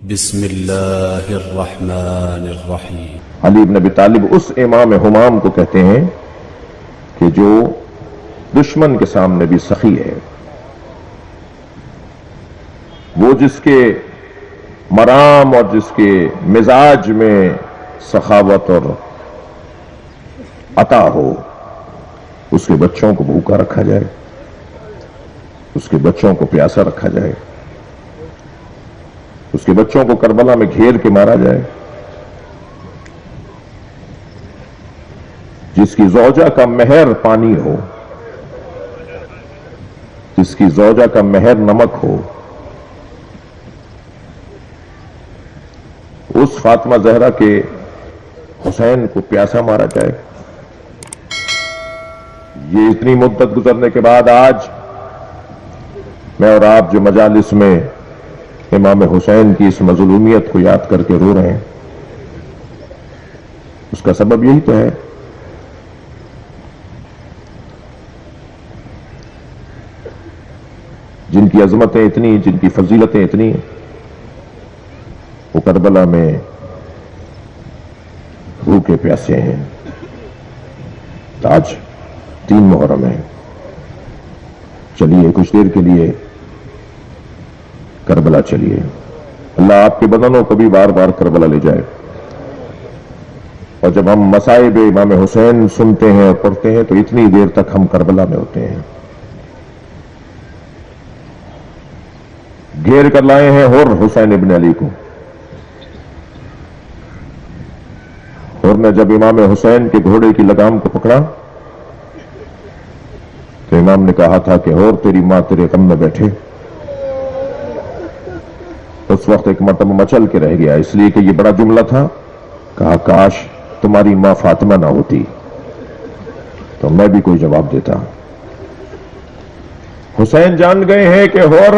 بسم اللہ الرحمن الرحیم۔ علی بن ابی طالب اس امام ہمام کو کہتے ہیں کہ جو دشمن کے سامنے بھی سخی ہے، وہ جس کے مرام اور جس کے مزاج میں سخاوت اور عطا ہو، اس کے بچوں کو بھوکا رکھا جائے، اس کے بچوں کو پیاسا رکھا جائے، اس کے بچوں کو کربلا میں گھیر کے مارا جائے، جس کی زوجہ کا مہر پانی ہو، جس کی زوجہ کا مہر نمک ہو، اس فاطمہ زہرا کے حسین کو پیاسا مارا جائے۔ یہ اتنی مدت گزرنے کے بعد آج میں اور آپ جو مجالس میں امام حسین کی اس مظلومیت کو یاد کر کے رو رہے ہیں، اس کا سبب یہی تو ہے جن کی عظمتیں اتنی، جن کی فضیلتیں اتنی، وہ کربلا میں بھوکے پیاسے ہیں۔ آج 3 محرم ہے، چلیے کچھ دیر کے لیے کربلا چلیے۔ اللہ آپ کے بدنوں کو بھی بار بار کربلا لے جائے۔ اور جب ہم مصائب امام حسین سنتے ہیں اور پڑھتے ہیں تو اتنی دیر تک ہم کربلا میں ہوتے ہیں۔ گھیر کر لائے ہیں حر حسین ابن علی کو، حر نے جب امام حسین کے گھوڑے کی لگام کو پکڑا تو امام نے کہا تھا کہ حر تیری ماں تیرے غم میں بیٹھے۔ اس وقت ایک مرتبہ مچل کے رہ گیا، اس لیے کہ یہ بڑا جملہ تھا، کہا کاش تمہاری ماں فاطمہ نہ ہوتی تو میں بھی کوئی جواب دیتا۔ حسین جان گئے ہیں کہ حر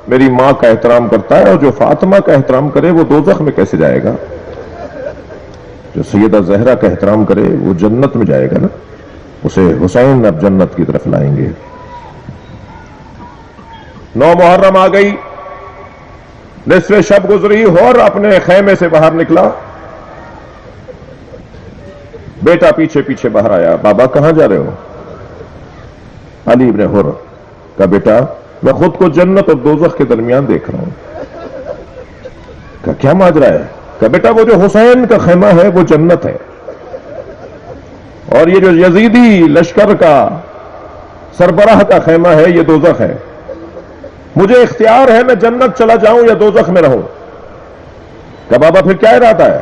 میری ماں کا احترام کرتا ہے، اور جو فاطمہ کا احترام کرے وہ دوزخ میں کیسے جائے گا؟ جو سیدہ زہرا کا احترام کرے وہ جنت میں جائے گا نا، اسے حسین اب جنت کی طرف لائیں گے۔ 9 محرم آ گئی، نصف شب گزری، حر اپنے خیمے سے باہر نکلا، بیٹا پیچھے پیچھے باہر آیا۔ بابا کہاں جا رہے ہو؟ علی ابن حر کا بیٹا میں خود کو جنت اور دوزخ کے درمیان دیکھ رہا ہوں۔ کہا کیا ماجرا ہے؟ کہا بیٹا وہ جو حسین کا خیمہ ہے وہ جنت ہے، اور یہ جو یزیدی لشکر کا سربراہ کا خیمہ ہے یہ دوزخ ہے۔ مجھے اختیار ہے میں جنت چلا جاؤں یا دوزخ میں رہوں۔ کہا بابا پھر کیا ارادہ ہے؟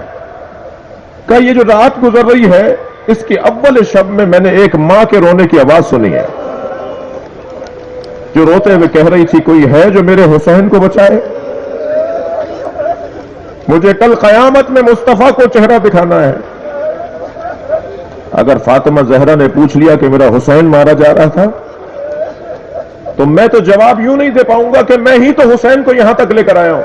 کہا یہ جو رات گزر رہی ہے اس کی اول شب میں نے ایک ماں کے رونے کی آواز سنی ہے، جو روتے ہوئے کہہ رہی تھی کوئی ہے جو میرے حسین کو بچائے؟ مجھے کل قیامت میں مصطفیٰ کو چہرہ دکھانا ہے۔ اگر فاطمہ زہرا نے پوچھ لیا کہ میرا حسین مارا جا رہا تھا تو میں تو جواب یوں نہیں دے پاؤں گا کہ میں ہی تو حسین کو یہاں تک لے کر آیا ہوں۔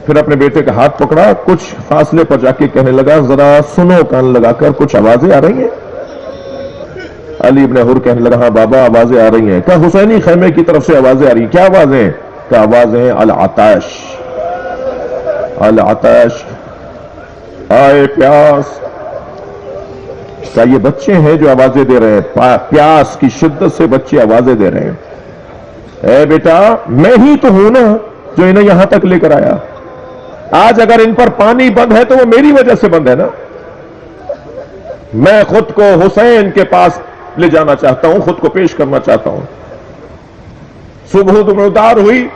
پھر اپنے بیٹے کا ہاتھ پکڑا، کچھ فاصلے پر جا کے کہنے لگا ذرا سنو کان لگا کر، کچھ آوازیں آ رہی ہیں؟ علی ابن حر کہنے لگا ہاں بابا آوازیں آ رہی ہیں۔ کہا حسینی خیمے کی طرف سے آوازیں آ رہی ہیں، کیا آوازیں؟ کہا آوازیں العطش، العطش، آئے پیاس۔ کہا یہ بچے ہیں جو آوازیں دے رہے ہیں، پیاس کی شدت سے بچے آوازیں دے رہے ہیں۔ اے بیٹا میں ہی تو ہوں نا جو انہیں یہاں تک لے کر آیا، آج اگر ان پر پانی بند ہے تو وہ میری وجہ سے بند ہے نا۔ میں خود کو حسین کے پاس لے جانا چاہتا ہوں، خود کو پیش کرنا چاہتا ہوں۔ صبح دمدار ہوئی،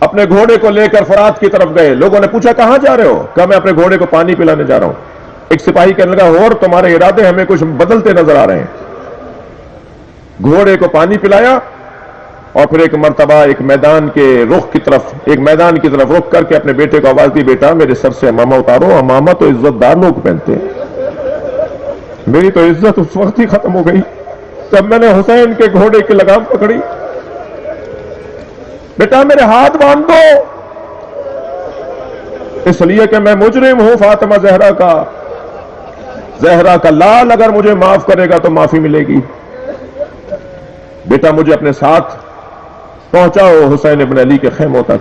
اپنے گھوڑے کو لے کر فرات کی طرف گئے۔ لوگوں نے پوچھا کہاں جا رہے ہو؟ کہا میں اپنے گھوڑے کو پانی پلانے جا رہا ہوں۔ ایک سپاہی کہنے لگا اور تمہارے ارادے ہمیں کچھ بدلتے نظر آ رہے ہیں۔ گھوڑے کو پانی پلایا اور پھر ایک مرتبہ ایک میدان کی طرف رخ کر کے اپنے بیٹے کو آواز دی بیٹا میرے سر سے امامہ اتارو، امامہ تو عزت دار لوگ پہنتے ہیں، میری تو عزت اس وقت ہی ختم ہو گئی جب میں نے حسین کے گھوڑے کی لگام پکڑی۔ بیٹا میرے ہاتھ باندھ دو، اس لیے کہ میں مجرم ہوں فاطمہ زہرا کا لال اگر مجھے معاف کرے گا تو معافی ملے گی۔ بیٹا مجھے اپنے ساتھ پہنچاؤ حسین ابن علی کے خیموں تک۔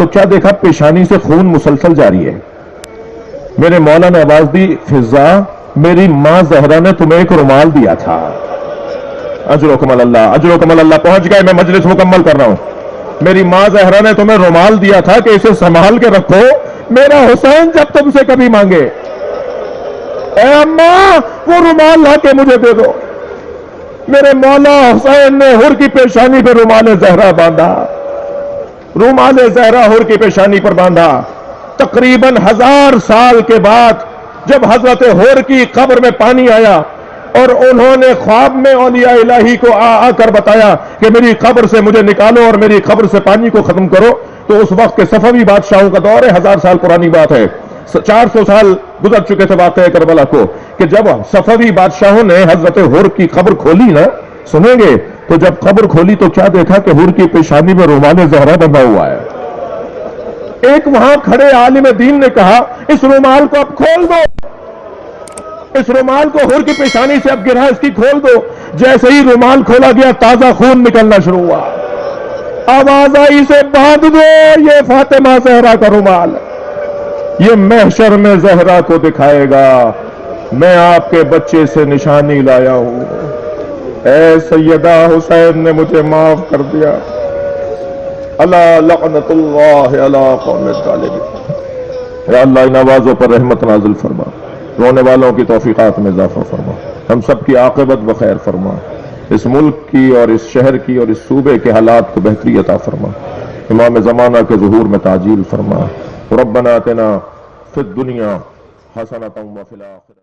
تو کیا دیکھا پیشانی سے خون مسلسل جاری ہے. میرے مولا نے آواز دی فضا میری ماں زہرا نے تمہیں ایک رومال دیا تھا. اجرکم اللہ اجرکم اللہ. پہنچ گئے, میں مجلس مکمل کر رہا ہوں. میری ماں زہرا نے تمہیں رومال دیا تھا کہ اسے سنبھال کے رکھو, میرا حسین جب تم سے کبھی مانگے. اے اماں وہ رومال لا کے مجھے دے دو. میرے مولا حسین نے حر کی پیشانی پہ رومال زہرا باندھا. رومال زہرا حر کی پیشانی پر باندھا. تقریباً 1000 سال کے بعد جب حضرت حر کی قبر میں پانی آیا اور انہوں نے خواب میں اولیاء الہی کو آ کر بتایا کہ میری قبر سے مجھے نکالو اور میری قبر سے پانی کو ختم کرو, تو اس وقت کے صفوی بادشاہوں کا دور ہے, 1000 سال پرانی بات ہے, 400 سال گزر چکے تھے واقعہ کربلا کو, کہ جب صفوی بادشاہوں نے حضرت حر کی قبر کھولی نا, سنیں گے, تو جب قبر کھولی تو کیا دیکھا کہ حر کی پیشانی میں رومال زہرا بندھا ہوا ہے. ایک وہاں کھڑے عالم دین نے کہا اس رومال کو اب کھول دو, اس رومال کو حر کی پیشانی سے اب گرا, اس کی کھول دو. جیسے ہی رومال کھولا گیا تازہ خون نکلنا شروع ہوا. آواز آئی اسے باندھ دو, یہ فاطمہ زہرا کا رومال, یہ محشر میں زہرا کو دکھائے گا میں آپ کے بچے سے نشانی لایا ہوں. اے سیدہ حسین نے مجھے معاف کر دیا. اللہ لعنت اللہ علی قوم الظالمین. یا اللہ ان آوازوں پر رحمت نازل فرما, رونے والوں کی توفیقات میں اضافہ فرما, ہم سب کی عاقبت بخیر فرما, اس ملک کی اور اس شہر کی اور اس صوبے کے حالات کو بہتری عطا فرما, امام زمانہ کے ظہور میں تعجیل فرما. ربنا آتنا فی الدنیا حسنۃ وفی الآخرۃ